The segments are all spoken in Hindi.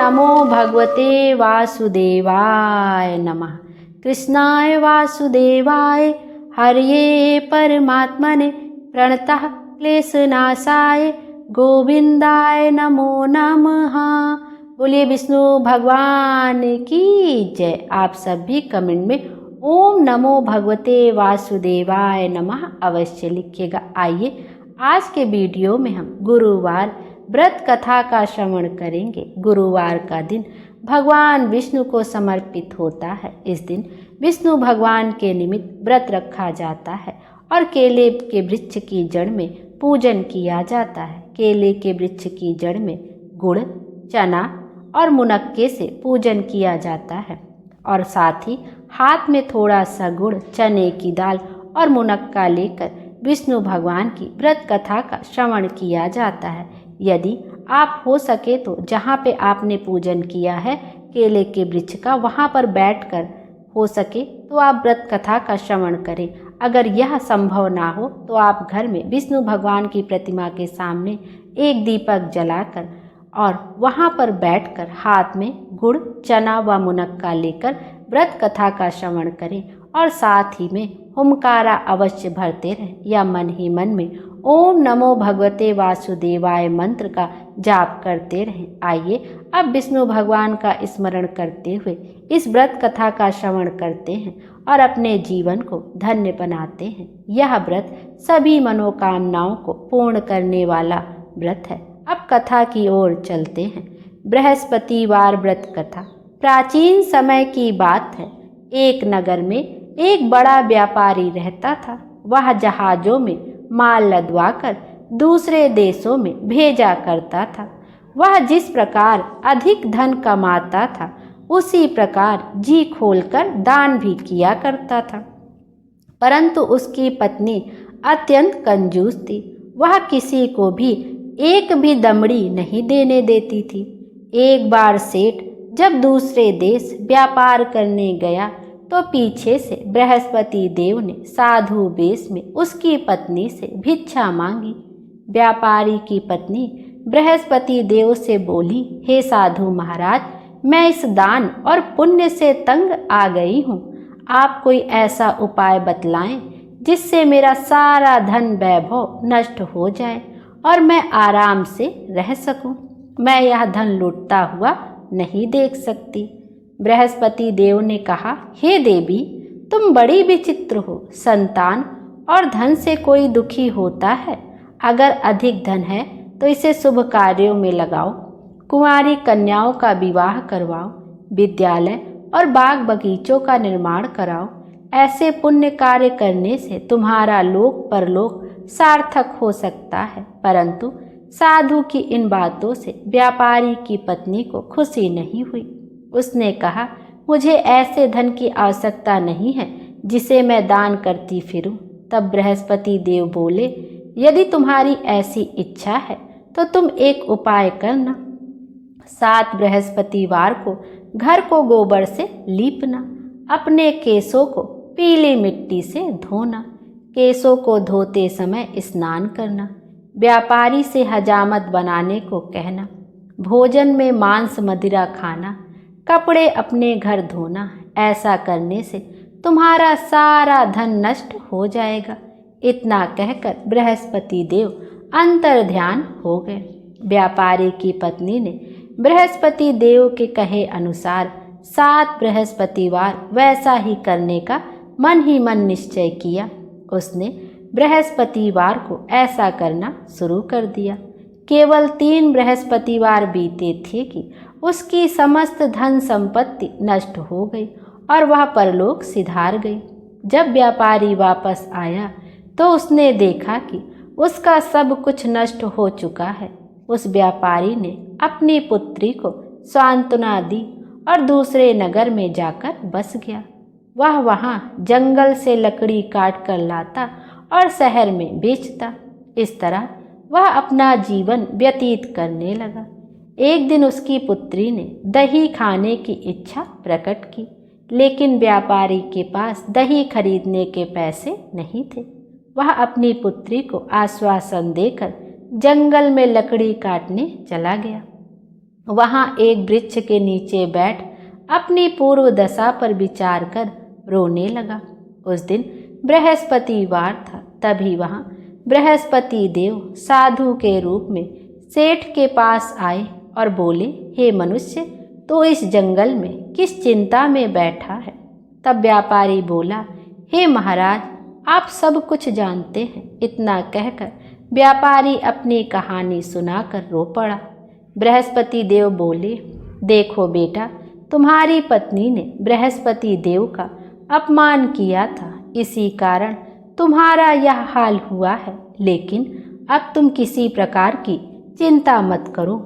नमो भगवते वासुदेवाय नमः। कृष्णाय वासुदेवाय हरये परमात्मने प्रणतः क्लेशनाशाय गोविंदाय नमो नमः। बोलिए विष्णु भगवान की जय। आप सभी कमेंट में ओम नमो भगवते वासुदेवाय नमः अवश्य लिखिएगा। आइए आज के वीडियो में हम गुरुवार व्रत कथा का श्रवण करेंगे। गुरुवार का दिन भगवान विष्णु को समर्पित होता है। इस दिन विष्णु भगवान के निमित्त व्रत रखा जाता है और केले के वृक्ष की जड़ में पूजन किया जाता है। केले के वृक्ष की जड़ में गुड़, चना और मुनक्के से पूजन किया जाता है और साथ ही हाथ में थोड़ा सा गुड़, चने की दाल और मुनक्का लेकर विष्णु भगवान की व्रत कथा का श्रवण किया जाता है। यदि आप हो सके तो जहाँ पे आपने पूजन किया है केले के वृक्ष का, वहाँ पर बैठकर हो सके तो आप व्रत कथा का श्रवण करें। अगर यह संभव ना हो तो आप घर में विष्णु भगवान की प्रतिमा के सामने एक दीपक जलाकर और वहाँ पर बैठकर हाथ में गुड़, चना व मुनक्का लेकर व्रत कथा का श्रवण करें और साथ ही में हुमकारा अवश्य भरते रहें या मन ही मन में ओम नमो भगवते वासुदेवाय मंत्र का जाप करते रहें। आइए अब विष्णु भगवान का स्मरण करते हुए इस व्रत कथा का श्रवण करते हैं और अपने जीवन को धन्य बनाते हैं। यह व्रत सभी मनोकामनाओं को पूर्ण करने वाला व्रत है। अब कथा की ओर चलते हैं। बृहस्पतिवार व्रत कथा। प्राचीन समय की बात है। एक नगर में एक बड़ा व्यापारी रहता था। वह जहाजों में माल लदवाकर दूसरे देशों में भेजा करता था। वह जिस प्रकार अधिक धन कमाता था उसी प्रकार जी खोलकर दान भी किया करता था। परंतु उसकी पत्नी अत्यंत कंजूस थी। वह किसी को भी एक भी दमड़ी नहीं देने देती थी। एक बार सेठ जब दूसरे देश व्यापार करने गया तो पीछे से बृहस्पति देव ने साधु वेश में उसकी पत्नी से भिक्षा मांगी। व्यापारी की पत्नी बृहस्पति देव से बोली, हे साधु महाराज, मैं इस दान और पुण्य से तंग आ गई हूँ। आप कोई ऐसा उपाय बतलाएं जिससे मेरा सारा धन वैभव नष्ट हो जाए और मैं आराम से रह सकूं। मैं यह धन लूटता हुआ नहीं देख सकती। बृहस्पति देव ने कहा, हे देवी, तुम बड़ी विचित्र हो। संतान और धन से कोई दुखी होता है। अगर अधिक धन है तो इसे शुभ कार्यों में लगाओ। कुंवारी कन्याओं का विवाह करवाओ। विद्यालय और बाग बगीचों का निर्माण कराओ। ऐसे पुण्य कार्य करने से तुम्हारा लोक परलोक सार्थक हो सकता है। परंतु साधु की इन बातों से व्यापारी की पत्नी को खुशी नहीं हुई। उसने कहा, मुझे ऐसे धन की आवश्यकता नहीं है जिसे मैं दान करती फिरूं। तब बृहस्पति देव बोले, यदि तुम्हारी ऐसी इच्छा है तो तुम एक उपाय करना। 7 बृहस्पतिवार को घर को गोबर से लीपना। अपने केसों को पीली मिट्टी से धोना। केसों को धोते समय स्नान करना। व्यापारी से हजामत बनाने को कहना। भोजन में मांस मदिरा खाना। कपड़े अपने घर धोना। ऐसा करने से तुम्हारा सारा धन नष्ट हो जाएगा। इतना कहकर बृहस्पति देव अंतर ध्यान हो गए। व्यापारी की पत्नी ने बृहस्पति देव के कहे अनुसार 7 बृहस्पतिवार वैसा ही करने का मन ही मन निश्चय किया। उसने बृहस्पतिवार को ऐसा करना शुरू कर दिया। केवल 3 बृहस्पतिवार बीते थे कि उसकी समस्त धन संपत्ति नष्ट हो गई और वह परलोक सिधार गई। जब व्यापारी वापस आया तो उसने देखा कि उसका सब कुछ नष्ट हो चुका है। उस व्यापारी ने अपनी पुत्री को सांत्वना दी और दूसरे नगर में जाकर बस गया। वह वहाँ जंगल से लकड़ी काट कर लाता और शहर में बेचता। इस तरह वह अपना जीवन व्यतीत करने लगा। एक दिन उसकी पुत्री ने दही खाने की इच्छा प्रकट की, लेकिन व्यापारी के पास दही खरीदने के पैसे नहीं थे। वह अपनी पुत्री को आश्वासन देकर जंगल में लकड़ी काटने चला गया। वहाँ एक वृक्ष के नीचे बैठ अपनी पूर्व दशा पर विचार कर रोने लगा। उस दिन बृहस्पतिवार था। तभी वहाँ बृहस्पति देव साधु के रूप में सेठ के पास आए और बोले, हे मनुष्य, तो इस जंगल में किस चिंता में बैठा है? तब व्यापारी बोला, हे महाराज, आप सब कुछ जानते हैं। इतना कहकर व्यापारी अपनी कहानी सुनाकर रो पड़ा। बृहस्पति देव बोले, देखो बेटा, तुम्हारी पत्नी ने बृहस्पति देव का अपमान किया था, इसी कारण तुम्हारा यह हाल हुआ है। लेकिन अब तुम किसी प्रकार की चिंता मत करो।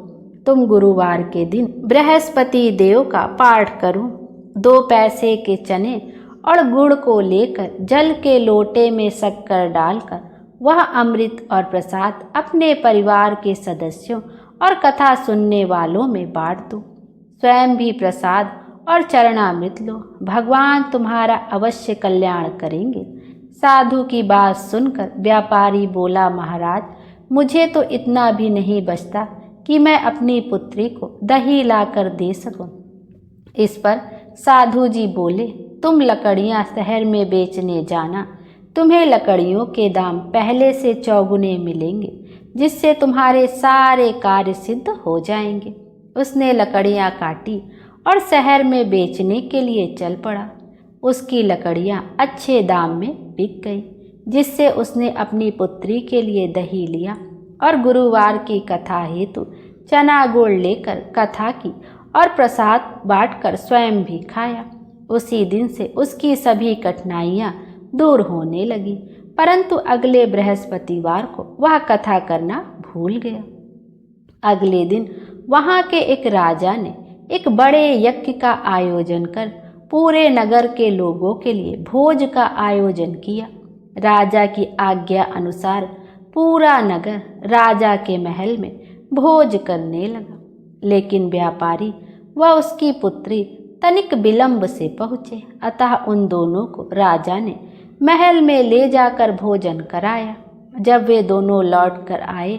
तुम गुरुवार के दिन बृहस्पति देव का पाठ करो। 2 पैसे के चने और गुड़ को लेकर जल के लोटे में शक्कर डालकर वह अमृत और प्रसाद अपने परिवार के सदस्यों और कथा सुनने वालों में बांट दो। स्वयं भी प्रसाद और चरणामृत लो। भगवान तुम्हारा अवश्य कल्याण करेंगे। साधु की बात सुनकर व्यापारी बोला, महाराज, मुझे तो इतना भी नहीं बचता कि मैं अपनी पुत्री को दही लाकर दे सकूं। इस पर साधु जी बोले, तुम लकड़ियां शहर में बेचने जाना। तुम्हें लकड़ियों के दाम पहले से 4 गुने मिलेंगे, जिससे तुम्हारे सारे कार्य सिद्ध हो जाएंगे। उसने लकड़ियां काटी और शहर में बेचने के लिए चल पड़ा। उसकी लकड़ियां अच्छे दाम में बिक गई, जिससे उसने अपनी पुत्री के लिए दही लिया और गुरुवार की कथा हेतु चना गुड़ लेकर कथा की और प्रसाद बांटकर स्वयं भी खाया। उसी दिन से उसकी सभी कठिनाइयां दूर होने लगी, परंतु अगले बृहस्पतिवार को वह कथा करना भूल गया। अगले दिन वहां के एक राजा ने एक बड़े यज्ञ का आयोजन कर पूरे नगर के लोगों के लिए भोज का आयोजन किया। राजा की आज्ञा अनुसार पूरा नगर राजा के महल में भोज करने लगा। लेकिन व्यापारी व उसकी पुत्री तनिक विलंब से पहुँचे, अतः उन दोनों को राजा ने महल में ले जाकर भोजन कराया। जब वे दोनों लौट कर आए,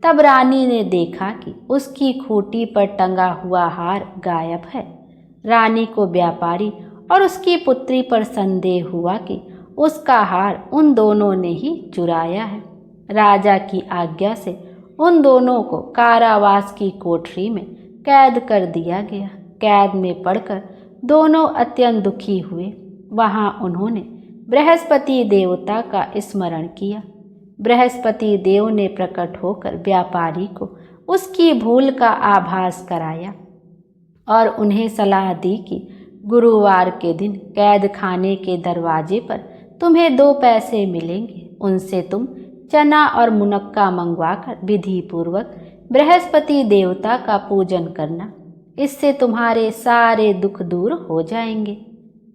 तब रानी ने देखा कि उसकी खूंटी पर टंगा हुआ हार गायब है। रानी को व्यापारी और उसकी पुत्री पर संदेह हुआ कि उसका हार उन दोनों ने ही चुराया है। राजा की आज्ञा से उन दोनों को कारावास की कोठरी में कैद कर दिया गया। कैद में पड़कर दोनों अत्यंत दुखी हुए। वहां उन्होंने बृहस्पति देवता का स्मरण किया। बृहस्पति देव ने प्रकट होकर व्यापारी को उसकी भूल का आभास कराया और उन्हें सलाह दी कि गुरुवार के दिन कैद खाने के दरवाजे पर तुम्हें 2 पैसे मिलेंगे। उनसे तुम चना और मुनक्का मंगवाकर विधि पूर्वक बृहस्पति देवता का पूजन करना। इससे तुम्हारे सारे दुख दूर हो जाएंगे।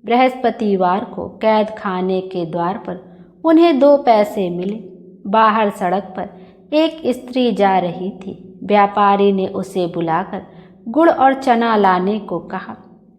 बृहस्पतिवार को कैद खाने के द्वार पर उन्हें 2 पैसे मिले। बाहर सड़क पर एक स्त्री जा रही थी। व्यापारी ने उसे बुलाकर गुड़ और चना लाने को कहा।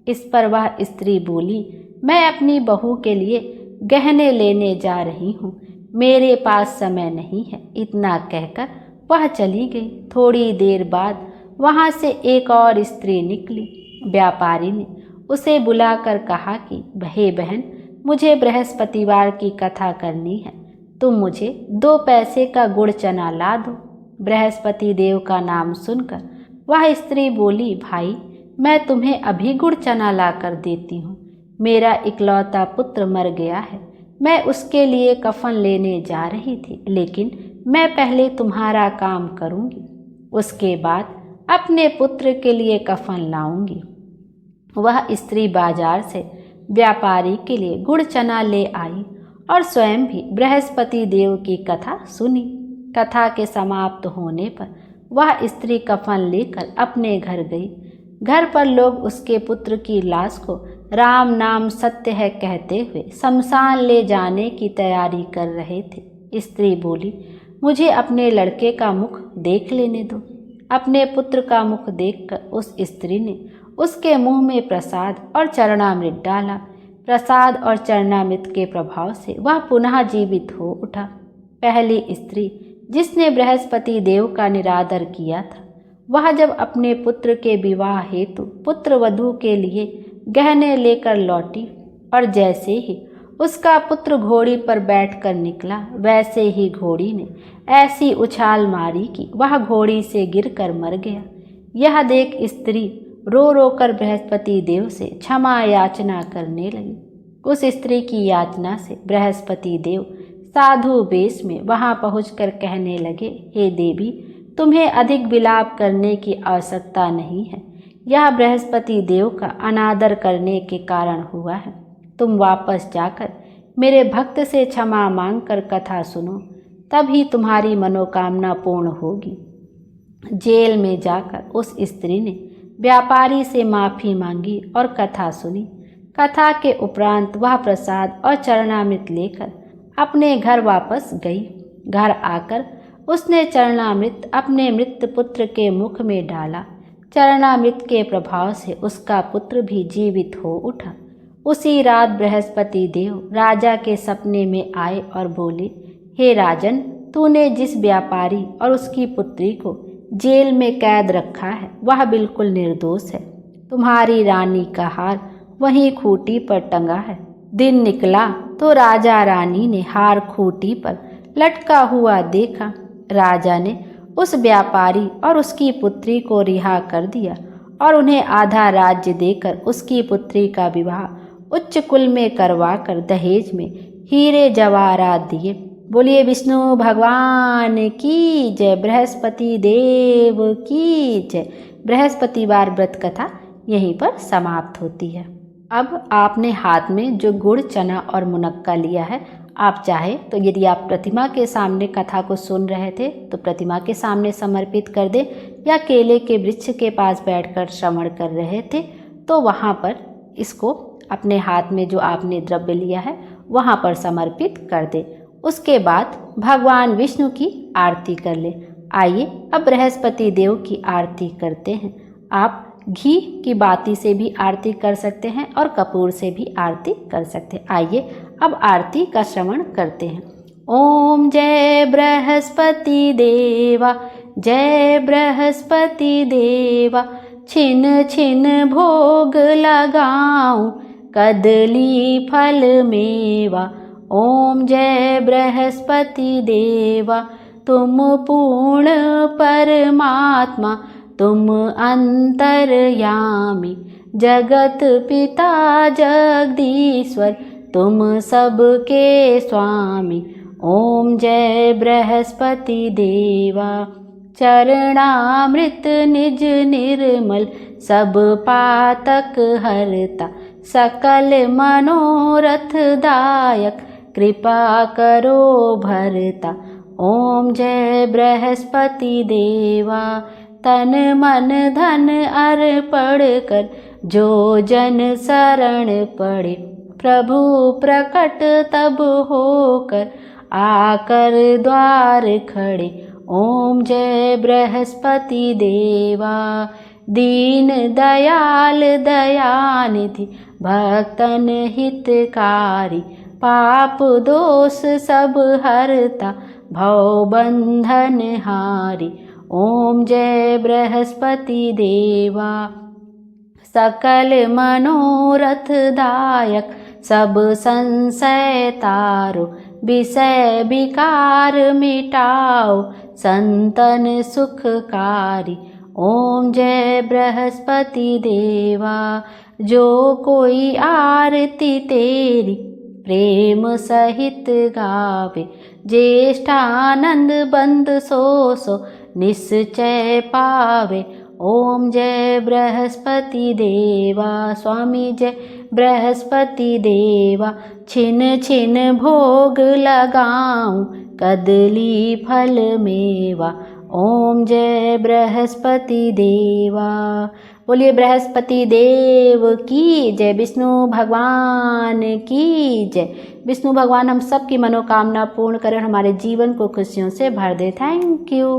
इस पर वह स्त्री बोली, मैं अपनी बहू के लिए गहने लेने जा रही हूँ, मेरे पास समय नहीं है। इतना कहकर वह चली गई। थोड़ी देर बाद वहाँ से एक और स्त्री निकली। व्यापारी ने उसे बुलाकर कहा कि हे बहन, मुझे बृहस्पतिवार की कथा करनी है, तुम मुझे 2 पैसे का गुड़ चना ला दो। बृहस्पति देव का नाम सुनकर वह स्त्री बोली, भाई, मैं तुम्हें अभी गुड़ चना ला कर देती हूँ। मेरा इकलौता पुत्र मर गया है, मैं उसके लिए कफन लेने जा रही थी, लेकिन मैं पहले तुम्हारा काम करूँगी, उसके बाद अपने पुत्र के लिए कफन लाऊंगी। वह स्त्री बाजार से व्यापारी के लिए गुड़ चना ले आई और स्वयं भी बृहस्पति देव की कथा सुनी। कथा के समाप्त होने पर वह स्त्री कफन लेकर अपने घर गई। घर पर लोग उसके पुत्र की लाश को राम नाम सत्य है कहते हुए शमशान ले जाने की तैयारी कर रहे थे। स्त्री बोली, मुझे अपने लड़के का मुख देख लेने दो। अपने पुत्र का मुख देखकर उस स्त्री ने उसके मुंह में प्रसाद और चरणामृत डाला। प्रसाद और चरणामृत के प्रभाव से वह पुनः जीवित हो उठा। पहली स्त्री जिसने बृहस्पति देव का निरादर किया था, वह जब अपने पुत्र के विवाह हेतु पुत्र वधू के लिए गहने लेकर लौटी और जैसे ही उसका पुत्र घोड़ी पर बैठकर निकला, वैसे ही घोड़ी ने ऐसी उछाल मारी कि वह घोड़ी से गिरकर मर गया। यह देख स्त्री रो रो कर बृहस्पति देव से क्षमा याचना करने लगी। उस स्त्री की याचना से बृहस्पति देव साधु वेश में वहां पहुंचकर कहने लगे, हे देवी, तुम्हें अधिक विलाप करने की आवश्यकता नहीं है। यह बृहस्पति देव का अनादर करने के कारण हुआ है। तुम वापस जाकर मेरे भक्त से क्षमा मांगकर कथा सुनो, तभी तुम्हारी मनोकामना पूर्ण होगी। जेल में जाकर उस स्त्री ने व्यापारी से माफ़ी मांगी और कथा सुनी। कथा के उपरांत वह प्रसाद और चरणामृत लेकर अपने घर वापस गई। घर आकर उसने चरणामृत अपने मृत पुत्र के मुख में डाला। चरणामृत के प्रभाव से उसका पुत्र भी जीवित हो उठा। उसी रात बृहस्पति देव राजा के सपने में आए और बोले, हे राजन, तूने जिस व्यापारी और उसकी पुत्री को जेल में कैद रखा है वह बिल्कुल निर्दोष है। तुम्हारी रानी का हार वहीं खूंटी पर टंगा है। दिन निकला तो राजा रानी ने हार खूंटी पर लटका हुआ देखा। राजा ने उस व्यापारी और उसकी पुत्री को रिहा कर दिया और उन्हें आधा राज्य देकर उसकी पुत्री का विवाह उच्च कुल में करवाकर दहेज में हीरे जवाहरात दिए। बोलिए विष्णु भगवान की जय, बृहस्पति देव की जय। बृहस्पतिवार व्रत कथा यहीं पर समाप्त होती है। अब आपने हाथ में जो गुड़, चना और मुनक्का लिया है, आप चाहे तो यदि आप प्रतिमा के सामने कथा को सुन रहे थे तो प्रतिमा के सामने समर्पित कर दें, या केले के वृक्ष के पास बैठकर श्रवण कर रहे थे तो वहाँ पर इसको अपने हाथ में जो आपने द्रव्य लिया है वहाँ पर समर्पित कर दें। उसके बाद भगवान विष्णु की आरती कर लें। आइए अब बृहस्पति देव की आरती करते हैं। आप घी की बाती से भी आरती कर सकते हैं और कपूर से भी आरती कर सकते हैं। आइए अब आरती का श्रवण करते हैं। ओम जय बृहस्पति देवा, जय बृहस्पति देवा, छिन छिन भोग लगाऊं कदली फल मेवा। ओम जय बृहस्पति देवा, तुम पूर्ण परमात्मा, तुम अंतर्यामी, जगत पिता जगदीश्वर, तुम सबके स्वामी। ओम जय बृहस्पति देवा, चरणामृत निज निर्मल, सब पातक हरता, सकल मनोरथ दायक, कृपा करो भरता। ओम जय बृहस्पति देवा, तन मन धन अर्पण कर, जो जन शरण पड़े, प्रभु प्रकट तब होकर, आकर द्वार खड़े। ओम जय बृहस्पति देवा, दीन दयाल दयानिधि, भक्तन हितकारी, पाप दोष सब हरता, भव बंधन हारी। ओम जय बृहस्पति देवा, सकल मनोरथ दायक, सब संशय तारो, विषय विकार मिटाओ, संतन सुखकारी। ओम जय बृहस्पति देवा, जो कोई आरती तेरी प्रेम सहित गावे, ज्येष्ठानंद बंद सो निश्चय पावे। ओम जय बृहस्पति देवा, स्वामी जय बृहस्पति देवा, छिन छिन भोग लगाऊं कदली फल मेवा। ओम जय बृहस्पति देवा। बोलिए बृहस्पति देव की जय, विष्णु भगवान की जय। विष्णु भगवान हम सब की मनोकामना पूर्ण करें, हमारे जीवन को खुशियों से भर दे। Thank you.